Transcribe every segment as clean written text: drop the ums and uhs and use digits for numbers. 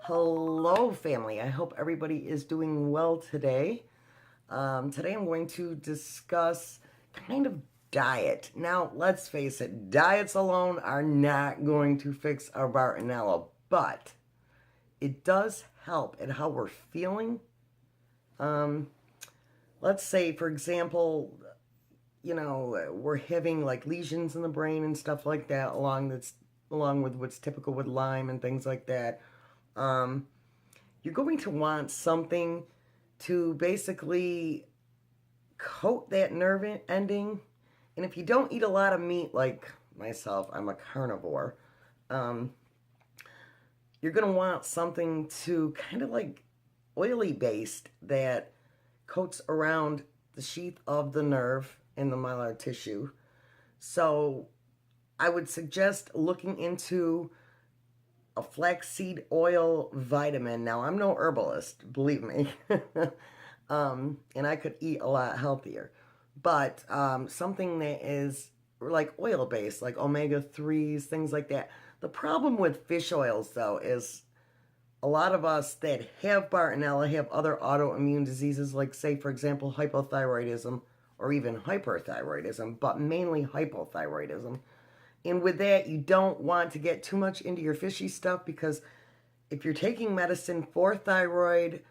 Hello, family. I hope everybody is doing well today. Today I'm going to discuss kind of diet. Now, let's face it, diets alone are not going to fix our Bartonella, but it does help at how we're feeling. Um, let's say, for example, we're having like lesions in the brain and stuff like that, along with what's typical with Lyme and things like that. Um, you're going to want something to basically coat that nerve ending. And if you don't eat a lot of meat, like myself, I'm a carnivore, um, you're going to want something to kind of like oily based that coats around the sheath of the nerve in the myelin tissue. So I would suggest looking into a flaxseed oil vitamin. Now, I'm no herbalist, believe me. And I could eat a lot healthier. But something that is like oil based, like omega 3s, things like that. The problem with fish oils, though, is a lot of us that have Bartonella have other autoimmune diseases, like, say, for example, hypothyroidism or even hyperthyroidism, but mainly hypothyroidism. And with that, you don't want to get too much into your fishy stuff, because if you're taking medicine for thyroid,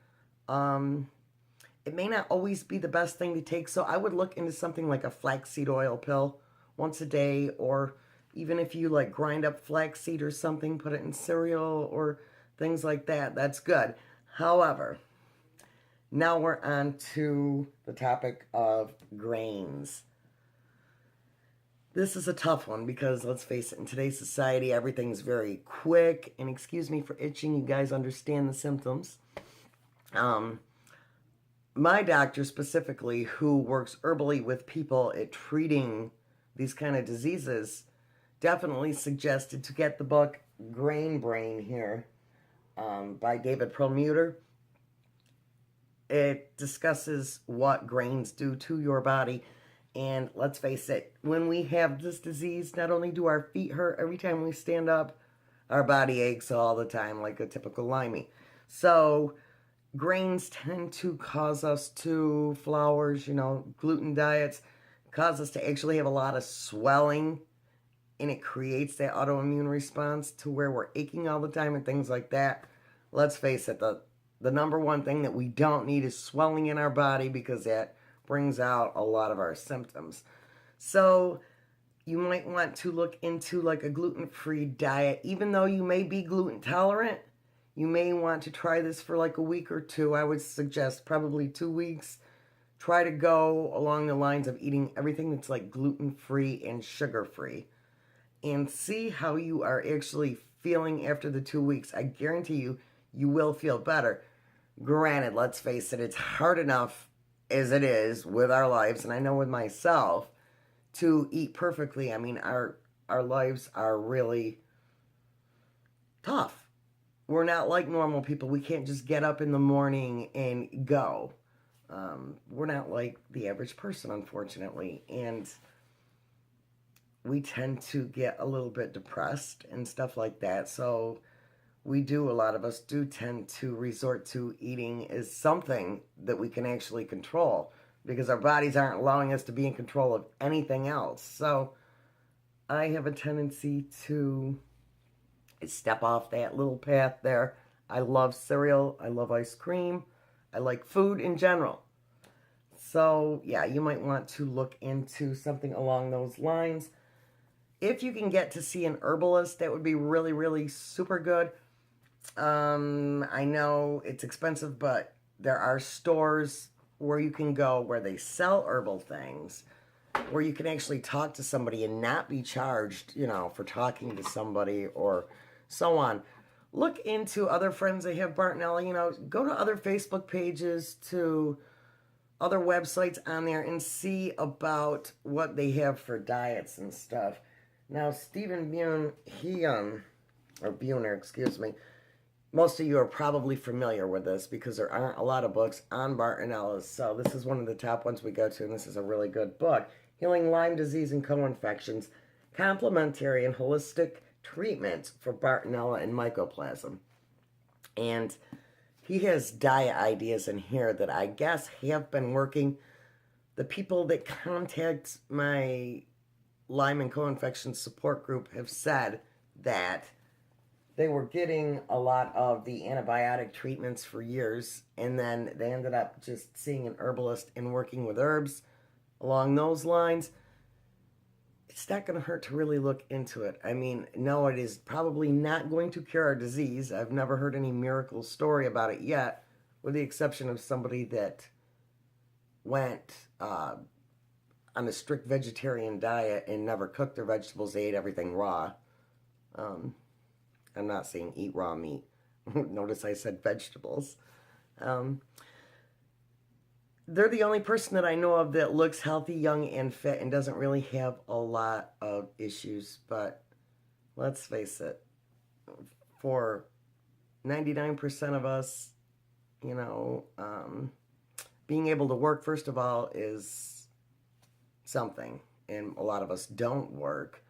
it may not always be the best thing to take. So I would look into something like a flaxseed oil pill once a day, or even if you like grind up flaxseed or something, put it in cereal or things like that, that's good. However, now we're on to the topic of grains. This is a tough one because, let's face it, in today's society, everything's very quick. And excuse me for itching, you guys understand the symptoms. My doctor specifically, who works herbally with people at treating these kind of diseases, definitely suggested to get the book Grain Brain here by David Perlmutter. It discusses what grains do to your body. And let's face it, when we have this disease, not only do our feet hurt every time we stand up, our body aches all the time like a typical Limey. So grains tend to cause us to, flours, gluten diets, cause us to actually have a lot of swelling, and it creates that autoimmune response to where we're aching all the time and things like that. Let's face it, the number one thing that we don't need is swelling in our body, because that brings out a lot of our symptoms. So you might want to look into like a gluten-free diet. Even though you may be gluten tolerant, you may want to try this for like a week or two. I would suggest probably 2 weeks. Try to go along the lines of eating everything that's like gluten-free and sugar-free, and see how you are actually feeling after the 2 weeks. I guarantee you, you will feel better. Granted, let's face it, it's hard enough as it is with our lives, and I know with myself, to eat perfectly. I mean, our lives are really tough. We're not like normal people. We can't just get up in the morning and go. We're not like the average person, unfortunately, and we tend to get a little bit depressed and stuff like that. So a lot of us do tend to resort to eating as something that we can actually control, because our bodies aren't allowing us to be in control of anything else. So I have a tendency to step off that little path there. I love cereal. I love ice cream. I like food in general. So yeah, you might want to look into something along those lines. If you can get to see an herbalist, that would be really, really super good. I know it's expensive, but there are stores where you can go where they sell herbal things, where you can actually talk to somebody and not be charged, for talking to somebody or so on. Look into other friends that have Bartonella, go to other Facebook pages, to other websites on there, and see about what they have for diets and stuff. Now, Stephen Bune, or Buhner, excuse me, most of you are probably familiar with this because there aren't a lot of books on Bartonella, so this is one of the top ones we go to, and this is a really good book. Healing Lyme Disease and Co-Infections. complementary and holistic treatment for Bartonella and mycoplasma. And he has diet ideas in here that I guess have been working. The people that contact my Lyme and co-infection support group have said that they were getting a lot of the antibiotic treatments for years, and then they ended up just seeing an herbalist and working with herbs along those lines. It's not going to hurt to really look into it. I mean, no, it is probably not going to cure our disease. I've never heard any miracle story about it yet, with the exception of somebody that went on a strict vegetarian diet and never cooked their vegetables. They ate everything raw. I'm not saying eat raw meat. Notice I said vegetables. They're the only person that I know of that looks healthy, young, and fit and doesn't really have a lot of issues. But let's face it, for 99% of us, you know, being able to work, first of all, is something. And a lot of us don't work.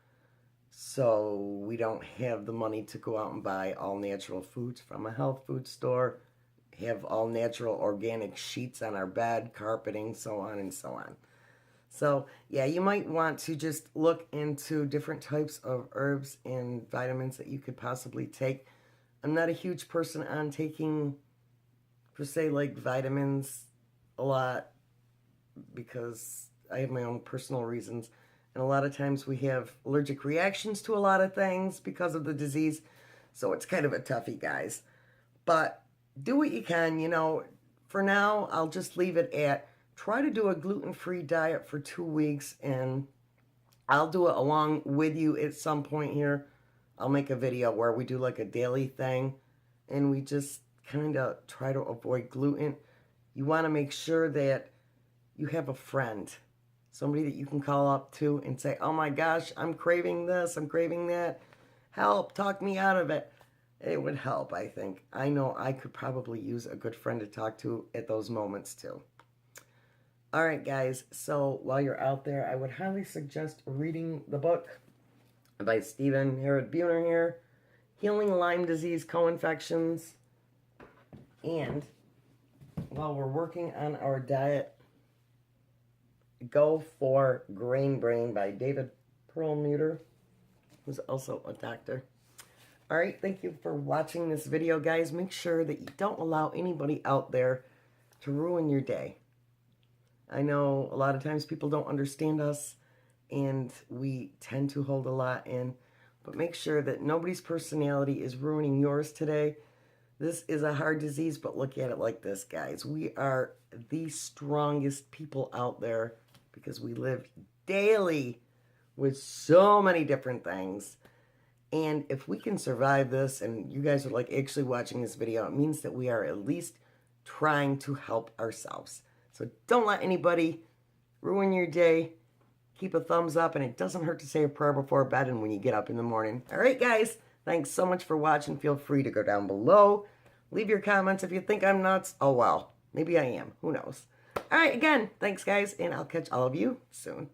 So we don't have the money to go out and buy all natural foods from a health food store, have all natural organic sheets on our bed, carpeting, so on and so on. So yeah, you might want to just look into different types of herbs and vitamins that you could possibly take. I'm not a huge person on taking, per se, like vitamins a lot because I have my own personal reasons. And a lot of times we have allergic reactions to a lot of things because of the disease. So it's kind of a toughie, guys. But do what you can, you know. For now, I'll just leave it at try to do a gluten-free diet for 2 weeks. And I'll do it along with you at some point here. I'll make a video where we do like a daily thing. And we just kind of try to avoid gluten. You want to make sure that you have a friend. Somebody that you can call up to and say, oh my gosh, I'm craving this, I'm craving that. Help, talk me out of it. It would help, I think. I know I could probably use a good friend to talk to at those moments too. All right, guys, so while you're out there, I would highly suggest reading the book by Stephen Herod Buhner here, Healing Lyme Disease Co-Infections. And while we're working on our diet, go for Grain Brain by David Perlmutter, who's also a doctor. All right, thank you for watching this video, guys. Make sure that you don't allow anybody out there to ruin your day. I know a lot of times people don't understand us, and we tend to hold a lot in, but make sure that nobody's personality is ruining yours today. This is a hard disease, but look at it like this, guys. We are the strongest people out there, because we live daily with so many different things. And if we can survive this, and you guys are like actually watching this video, it means that we are at least trying to help ourselves. So don't let anybody ruin your day. Keep a thumbs up, and it doesn't hurt to say a prayer before bed and when you get up in the morning. All right, guys, thanks so much for watching. Feel free to go down below. Leave your comments if you think I'm nuts. Oh, well, maybe I am. Who knows? All right, again, thanks, guys, and I'll catch all of you soon.